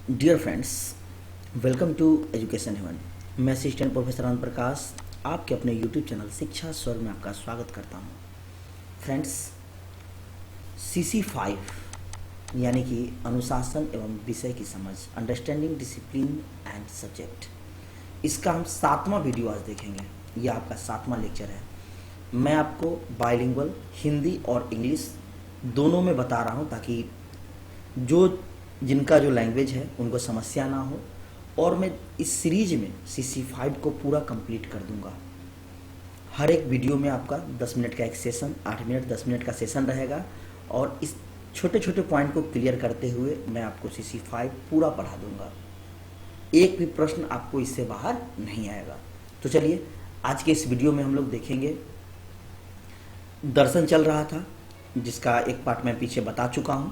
Dear friends, welcome to education heaven. मैं assistant professor Anand Prakash आपके अपने यूट्यूब चैनल शिक्षा स्वर में आपका स्वागत करता हूं। फ्रेंड्स, CC5 यानी कि अनुशासन एवं विषय की समझ, अंडरस्टैंडिंग डिसिप्लिन एंड सब्जेक्ट, इसका हम 7वां वीडियो आज देखेंगे। यह आपका 7वां लेक्चर है। मैं आपको बाइलिंगुअल हिंदी और इंग्लिश दोनों में बता रहा हूं ताकि जिनका जो लैंग्वेज है उनको समस्या ना हो, और मैं इस सीरीज में CC5 को पूरा कंप्लीट कर दूंगा। हर एक वीडियो में आपका 10 मिनट का एक सेशन, 8 मिनट 10 मिनट का सेशन रहेगा, और इस छोटे छोटे पॉइंट को क्लियर करते हुए मैं आपको CC5 पूरा पढ़ा दूंगा। एक भी प्रश्न आपको इससे बाहर नहीं आएगा। तो चलिए, आज के इस वीडियो में हम लोग देखेंगे, दर्शन चल रहा था जिसका एक पार्ट मैं पीछे बता चुका हूं,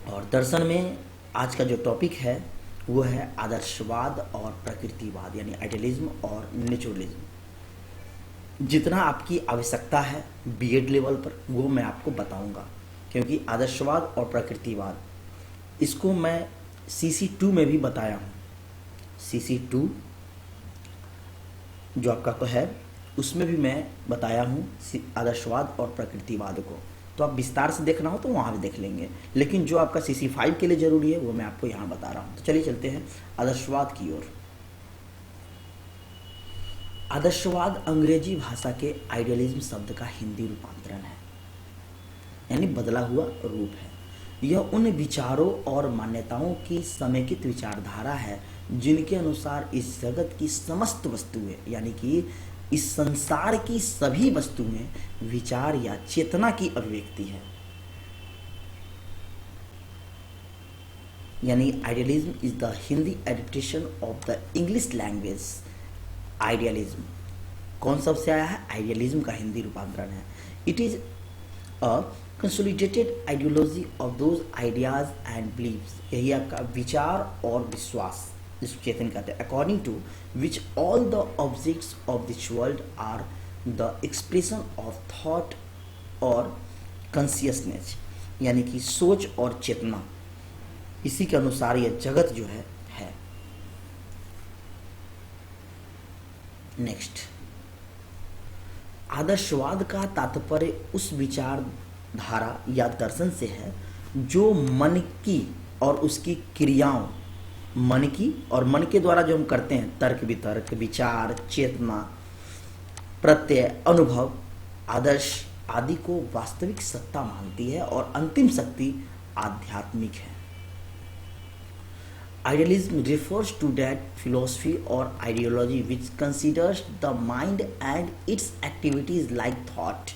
और दर्शन में आज का जो टॉपिक है वो है आदर्शवाद और प्रकृतिवाद, यानी आइडियलिज्म और नेचुरलिज्म। जितना आपकी आवश्यकता है बीएड लेवल पर वो मैं आपको बताऊंगा, क्योंकि आदर्शवाद और प्रकृतिवाद इसको मैं CC2 में भी बताया हूँ। CC2 जो आपका तो है उसमें भी मैं बताया हूँ आदर्शवाद और प्रकृतिवाद को। तो आप विस्तार से देखना हो तो वहाँ भी देख लेंगे, लेकिन जो आपका CC5 के लिए जरूरी है वो मैं आपको यहाँ बता रहा हूँ। तो चलिए चलते हैं आदर्शवाद की ओर। आदर्शवाद अंग्रेजी भाषा के आइडियलिज्म शब्द का हिंदी रूपांतरण है, यानी बदला हुआ रूप है। यह उन विचारों और मान्यताओं की समेकित विचारधारा है जिनके अनुसार इस जगत की समस्त वस्तुएं, यानी कि इस संसार की सभी वस्तुएं विचार या चेतना की अभिव्यक्ति है। यानी idealism is the Hindi adaptation of the English language idealism. कौन सा से आया है? आइडियलिज्म का हिंदी रूपांतरण है। It is a consolidated ideology of those ideas and beliefs. यही आपका विचार और विश्वास, जिसको चेतन कहते हैं, according to which all the objects of this world are the expression of thought और कॉन्शियसनेस, यानी कि सोच और चेतना, इसी के अनुसार यह जगत जो है। नेक्स्ट, आदर्शवाद का तात्पर्य उस विचारधारा या दर्शन से है जो मन की और उसकी क्रियाओं, मन की और मन के द्वारा जो हम करते हैं, तर्क वितर्क, विचार, चेतना, प्रत्यय, अनुभव, आदर्श आदि को वास्तविक सत्ता मानती है, और अंतिम शक्ति आध्यात्मिक है। Idealism refers to that philosophy or ideology which considers the mind and its activities like thought,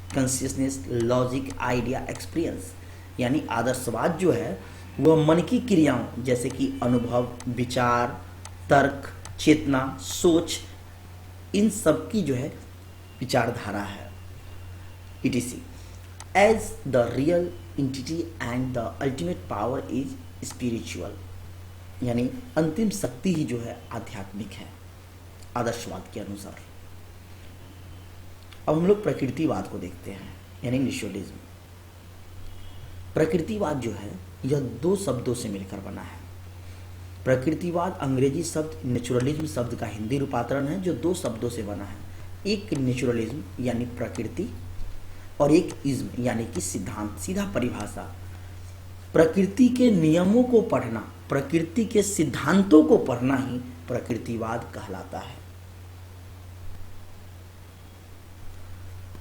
consciousness, logic, idea, experience। यानी आदर्शवाद जो है वह मन की क्रियाओं जैसे कि अनुभव, विचार, तर्क, चेतना, सोच, इन सब की जो है विचारधारा है, etc, as the real entity and the ultimate power is spiritual। यानी अंतिम शक्ति ही जो है आध्यात्मिक है आदर्शवाद के अनुसार। अब हम लोग प्रकृतिवाद को देखते हैं, यानी नेचुरलिज्म। प्रकृतिवाद जो है यह दो शब्दों से मिलकर बना है। प्रकृतिवाद अंग्रेजी शब्द नेचुरलिज्म शब्द का हिंदी रूपांतरण है, जो दो शब्दों से बना है। एक नेचुरलिज्म यानी प्रकृति, और एक इज्म यानी कि सिद्धांत। सीधा परिभाषा, प्रकृति के नियमों को पढ़ना, प्रकृति के सिद्धांतों को पढ़ना ही प्रकृतिवाद कहलाता है।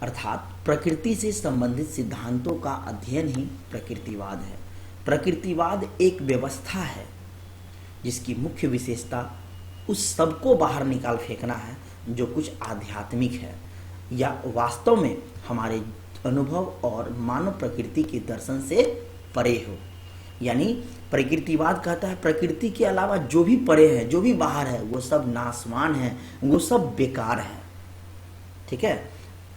अर्थात प्रकृति से संबंधित सिद्धांतों का अध्ययन ही प्रकृतिवाद है। प्रकृतिवाद एक व्यवस्था है जिसकी मुख्य विशेषता उस सब को बाहर निकाल फेंकना है जो कुछ आध्यात्मिक है या वास्तव में हमारे अनुभव और मानव प्रकृति के दर्शन से परे हो। यानी प्रकृतिवाद कहता है प्रकृति के अलावा जो भी परे है, जो भी बाहर है, वो सब नाशवान है, वो सब बेकार है। ठीक है,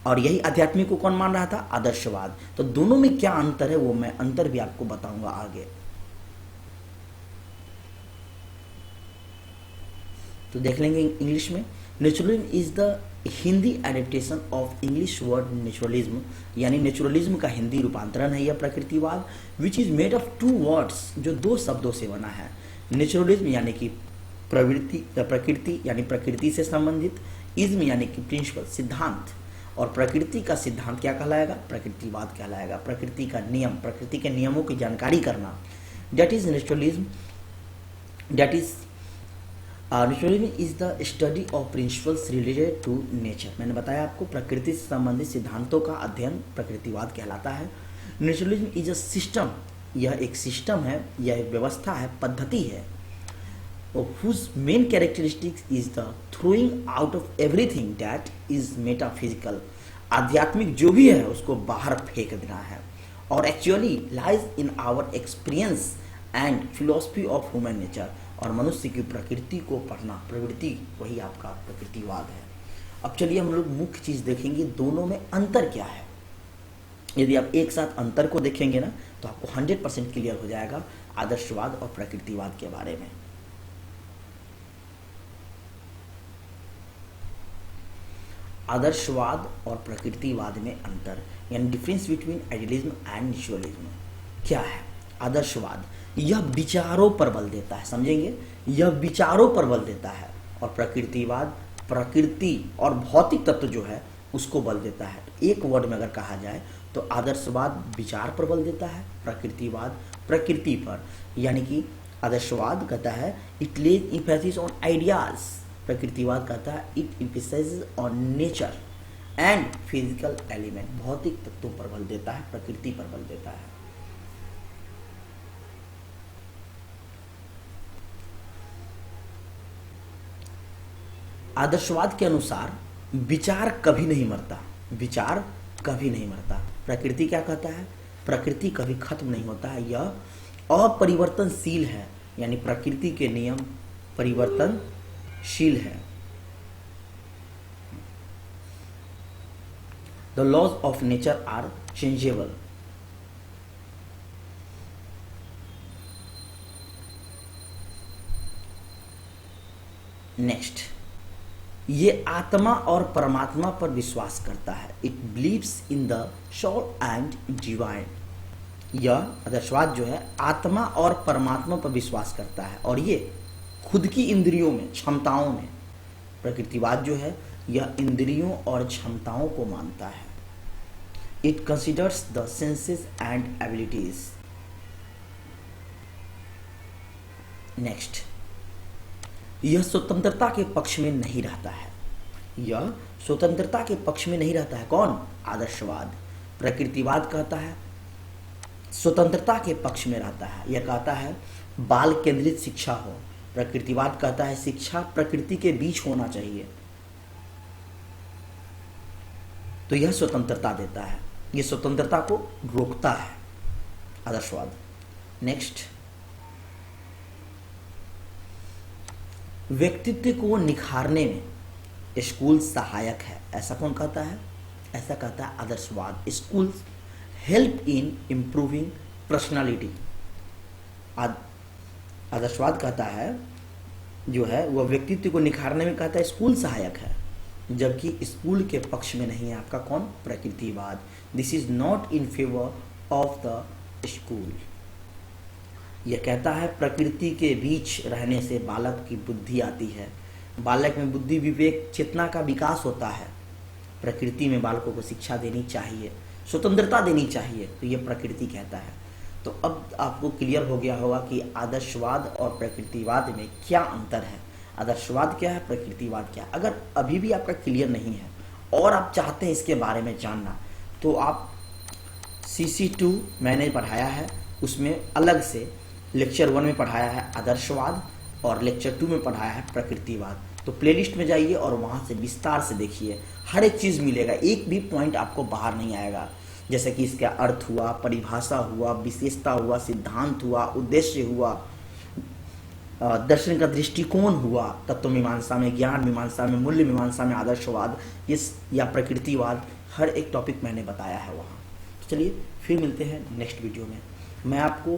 और यही आध्यात्मिक को कौन मान रहा था? आदर्शवाद। तो दोनों में क्या अंतर है वो मैं अंतर भी आपको बताऊंगा आगे। तो देख लेंगे इंग्लिश में। Naturalism is the Hindi adaptation of English word naturalism, यानी नेचुरलिज्म का हिंदी रूपांतरण है यह प्रकृतिवाद, which is made of two words, जो दो शब्दों से बना है। नेचुरलिज्म यानी कि प्रकृति यानी प्रकृति से संबंधित, इज्म यानी कि प्रिंसिपल सिद्धांत, और प्रकृति का सिद्धांत क्या कहलाएगा? प्रकृतिवाद कहलाएगा। प्रकृति का नियम, प्रकृति के नियमों की जानकारी करना, that is naturalism. That is naturalism is the study of principles related to nature. मैंने बताया आपको प्रकृति से संबंधित सिद्धांतों का अध्ययन प्रकृतिवाद कहलाता है। नेचुरलिज्म इज अ सिस्टम, यह एक सिस्टम है, यह एक व्यवस्था है, पद्धति है, whose main characteristics is the throwing out of everything that is metaphysical। आध्यात्मिक जो भी है उसको बाहर फेंक देना है, और actually lies in our experience and philosophy of human nature, और मनुष्य की प्रकृति को पढ़ना, प्रवृत्ति, वही आपका प्रकृतिवाद है। अब चलिए हम लोग मुख्य चीज देखेंगे, दोनों में अंतर क्या है। यदि आप एक साथ अंतर को देखेंगे ना तो आपको 100% क्लियर हो जाएगा आदर्शवाद और प्रकृतिवाद के बारे में। आदर्शवाद और प्रकृतिवाद में अंतर, यानी difference between idealism and naturalism क्या है? आदर्शवाद यह विचारों पर बल देता है, समझेंगे, यह विचारों पर बल देता है, और प्रकृतिवाद प्रकृति और भौतिक तत्व जो है उसको बल देता है। एक वर्ड में अगर कहा जाए तो आदर्शवाद विचार पर बल देता है, प्रकृतिवाद प्रकृति पर, यानी कि आदर्शवाद कहता है it lays emphasis on ideas, प्रकृतिवाद कहता है it emphasises on nature and physical element, भौतिक तत्वों पर बल देता है, प्रकृति पर बल देता है। आदर्शवाद के अनुसार विचार कभी नहीं मरता, विचार कभी नहीं मरता। प्रकृति क्या कहता है? प्रकृति कभी खत्म नहीं होता है, यह अपरिवर्तनशील है, यानी प्रकृति के नियम परिवर्तनशील है। The laws of nature are changeable. Next, ये आत्मा और परमात्मा पर विश्वास करता है, it believes in the soul and divine. यह आदर्शवाद जो है आत्मा और परमात्मा पर विश्वास करता है, और ये खुद की इंद्रियों में, क्षमताओं में। प्रकृतिवाद जो है यह इंद्रियों और क्षमताओं को मानता है। It considers the senses and abilities. Next, यह स्वतंत्रता के पक्ष में नहीं रहता है, यह स्वतंत्रता के पक्ष में नहीं रहता है। कौन? आदर्शवाद। प्रकृतिवाद कहता है स्वतंत्रता के पक्ष में रहता है, यह कहता है बाल केंद्रित शिक्षा हो। प्रकृतिवाद कहता है शिक्षा प्रकृति के बीच होना चाहिए, तो यह स्वतंत्रता देता है, यह स्वतंत्रता को रोकता है आदर्शवाद। नेक्स्ट, व्यक्तित्व को निखारने में स्कूल सहायक है, ऐसा कौन कहता है? ऐसा कहता है आदर्शवाद। School help in improving personality. आदर्शवाद कहता है जो है वह व्यक्तित्व को निखारने में कहता है स्कूल सहायक है, जबकि स्कूल के पक्ष में नहीं है आपका कौन? प्रकृतिवाद। This is not in favour of the school. यह कहता है प्रकृति के बीच रहने से बालक की बुद्धि आती है, बालक में बुद्धि विवेक चेतना का विकास होता है। प्रकृति में बालकों को शिक्षा देनी चाहिए, स्वतंत्रता देनी चाहिए, तो यह प्रकृति कहता है। तो अब आपको क्लियर हो गया होगा कि आदर्शवाद और प्रकृतिवाद में क्या अंतर है, आदर्शवाद क्या है, प्रकृतिवाद क्या है। अगर अभी भी आपका क्लियर नहीं है और आप चाहते हैं इसके बारे में जानना, तो आप CC2 मैंने पढ़ाया है, उसमें अलग से लेक्चर 1 में पढ़ाया है आदर्शवाद और लेक्चर 2 में पढ़ाया है प्रकृतिवाद। तो प्लेलिस्ट में जाइए और वहाँ से विस्तार से देखिए, हर एक चीज़ मिलेगा, एक भी पॉइंट आपको बाहर नहीं आएगा। जैसे कि इसका अर्थ हुआ, परिभाषा हुआ, विशेषता हुआ, सिद्धांत हुआ, उद्देश्य हुआ, दर्शन का दृष्टिकोण हुआ, तत्व मीमांसा में, ज्ञान मीमांसा में, मूल्य मीमांसा में आदर्शवाद या प्रकृतिवाद, हर एक टॉपिक मैंने बताया है वहाँ। तो चलिए फिर मिलते हैं नेक्स्ट वीडियो में। मैं आपको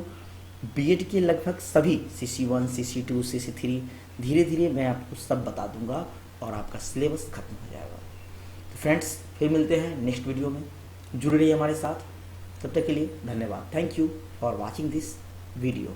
बीएड के लगभग सभी CC1, CC2, CC3 धीरे धीरे मैं आपको सब बता दूंगा और आपका सिलेबस खत्म हो जाएगा। फ्रेंड्स, फिर मिलते हैं नेक्स्ट वीडियो में, जुड़े रहिए हमारे साथ। तब तक के लिए धन्यवाद। Thank you for watching this video.